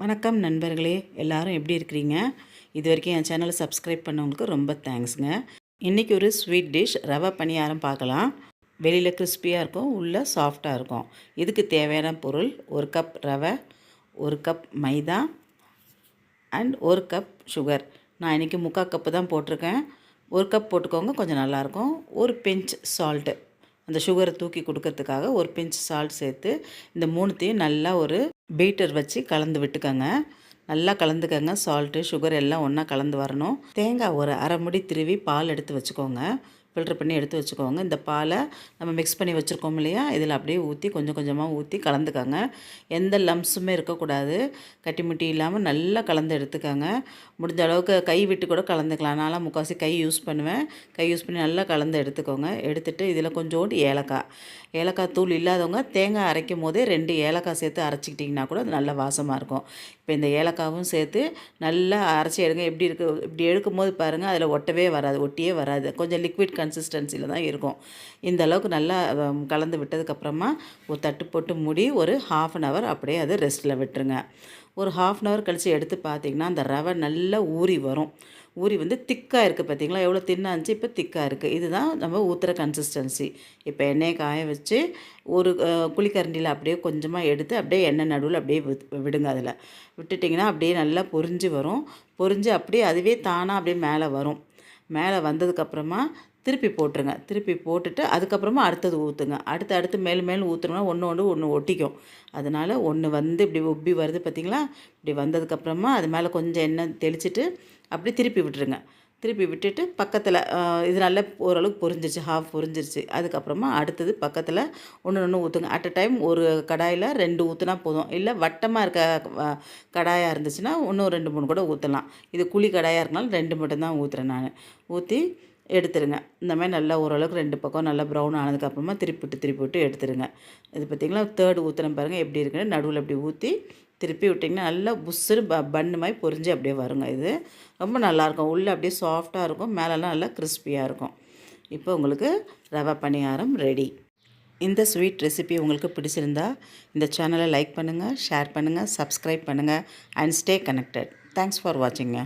வணக்கம் நண்பர்களே, எல்லாரும் எப்படி இருக்கிறீங்க? இது வரைக்கும் என் சேனலை சப்ஸ்கிரைப் பண்ணவங்களுக்கு ரொம்ப தேங்க்ஸுங்க. இன்றைக்கி ஒரு ஸ்வீட் டிஷ் ரவை பணியாரம் பார்க்கலாம். வெளியில் கிறிஸ்பியாக இருக்கும், உள்ளே சாஃப்டாக இருக்கும். இதுக்கு தேவையான பொருள் 1 கப் ரவை, 1 cup maida and 1 cup sugar. நான் இன்றைக்கி 3/4 கப்பு தான் போட்டிருக்கேன். 1 கப் போட்டுக்கோங்க, கொஞ்சம் நல்லாயிருக்கும். ஒரு பிஞ்ச் சால்ட்டு, அந்த சுகரை தூக்கி கொடுக்கறதுக்காக ஒரு பிஞ்ச் சால்ட் சேர்த்து இந்த மூணுத்தையும் நல்லா ஒரு பீட்டர் வச்சு கலந்து விட்டுக்கோங்க. நல்லா கலந்துக்கங்க. சால்ட்டு சுகர் எல்லாம் ஒன்றா கலந்து வரணும். தேங்காய் ஒரு அரை முடி திருவி பால் எடுத்து வச்சுக்கோங்க. ஃபில்ட்ரு பண்ணி எடுத்து வச்சுக்கோங்க. இந்த பாலை நம்ம மிக்ஸ் பண்ணி வச்சுருக்கோம் இல்லையா, இதில் அப்படியே ஊற்றி கொஞ்சம் கொஞ்சமாக ஊற்றி கலந்துக்கோங்க. எந்த லம்ஸுமே இருக்கக்கூடாது. கட்டி முட்டி இல்லாமல் நல்லா கலந்து எடுத்துக்கோங்க. முடிஞ்ச அளவுக்கு கை விட்டு கூட கலந்துக்கலாம். நான்லாம் முக்கால்வாசி கை யூஸ் பண்ணுவேன். கை யூஸ் பண்ணி நல்லா கலந்து எடுத்துக்கோங்க. எடுத்துகிட்டு இதில் கொஞ்சோண்டு ஏலக்காய் தூள் இல்லாதவங்க தேங்காய் அரைக்கும் போதே 2 ஏலக்காய் சேர்த்து அரைச்சிக்கிட்டிங்கன்னா கூட அது நல்ல வாசமாக இருக்கும். இப்போ இந்த ஏலக்காவும் சேர்த்து நல்லா அரைச்சி எடுங்க. எப்படி இருக்குது, இப்படி எடுக்கும்போது பாருங்கள், அதில் ஒட்டியே வராது. கொஞ்சம் லிக்விட் கன்சிஸ்டன்சியில் தான் இருக்கும். இந்த அளவுக்கு நல்லா கலந்து விட்டதுக்கப்புறமா ஒரு தட்டு போட்டு மூடி ஒரு 1/2 அன் ஹவர் அப்படியே அதை ரெஸ்ட்டில் விட்டுருங்க. ஒரு 1/2 அன் ஹவர் கழித்து எடுத்து பார்த்திங்கன்னா அந்த ரவை நல்லா ஊறி வரும். ஊறி வந்து திக்காக இருக்குது. பார்த்திங்களா எவ்வளோ தின்னாக இருந்துச்சு, இப்போ திக்காக இருக்குது. இதுதான் நம்ம ஊற்றுற கன்சிஸ்டன்சி. இப்போ எண்ணெயை காய வச்சு ஒரு குழிக்கரண்டியில் அப்படியே கொஞ்சமாக எடுத்து அப்படியே எண்ணெய் நடுவில் அப்படியே விடுங்க. அதில் விட்டுட்டிங்கன்னா அப்படியே நல்லா பொரிஞ்சு வரும். பொரிஞ்சு அப்படியே அதுவே தானாக அப்படியே மேலே வரும். மேலே வந்ததுக்கப்புறமா திருப்பி போட்டுருங்க. திருப்பி போட்டுட்டு அதுக்கப்புறமா அடுத்தது ஊற்றுங்க. அடுத்து மேலும் ஊற்றுனோம்னா ஒன்று ஒட்டிக்கும். அதனால் ஒன்று வந்து இப்படி உப்பி வருது பார்த்திங்களா, இப்படி வந்ததுக்கப்புறமா அது மேலே கொஞ்சம் எண்ணெய் தெளிச்சிட்டு அப்படி திருப்பி விட்டுருங்க. திருப்பி விட்டுட்டு பக்கத்தில் இது நல்லா ஓரளவுக்கு பொரிஞ்சிருச்சு, ஹாஃப் பொரிஞ்சிருச்சு. அதுக்கப்புறமா அடுத்தது பக்கத்தில் ஒன்று ஊற்றுங்க. அட் அ டைம் ஒரு கடாயில் 2 ஊற்றுனா போதும். இல்லை வட்டமாக இருக்க கடாயாக இருந்துச்சுன்னா இன்னும் 2, 3 கூட ஊற்றலாம். இது குழி கடாயாக இருக்கனால 2 மட்டும்தான் ஊற்றுறேன் நான். ஊற்றி எடுத்துருங்க. இந்த மாதிரி நல்லா ஓரளவுக்கு 2 பக்கம் நல்லா ப்ரௌன் ஆனதுக்கப்புறமா திருப்பி விட்டு எடுத்துருங்க. இது பார்த்திங்களா 3rd ஊற்றுறேன் பாருங்கள் எப்படி இருக்குன்னு. நடுவில் அப்படி ஊற்றி திருப்பி விட்டிங்கன்னா நல்லா புஷ்ஷுன்னு பன்னு மாதிரி பொரிஞ்சு அப்படியே வருங்க. இது ரொம்ப நல்லாயிருக்கும். உள்ளே அப்படியே சாஃப்டாக இருக்கும், மேலெல்லாம் நல்லா கிறிஸ்பியாக இருக்கும். இப்போ உங்களுக்கு ரவை பணியாரம் ரெடி. இந்த ஸ்வீட் ரெசிபி உங்களுக்கு பிடிச்சிருந்தா இந்த சேனலை லைக் பண்ணுங்கள், ஷேர் பண்ணுங்கள், சப்ஸ்கிரைப் பண்ணுங்கள் and stay connected. Thanks for வாட்சிங்க.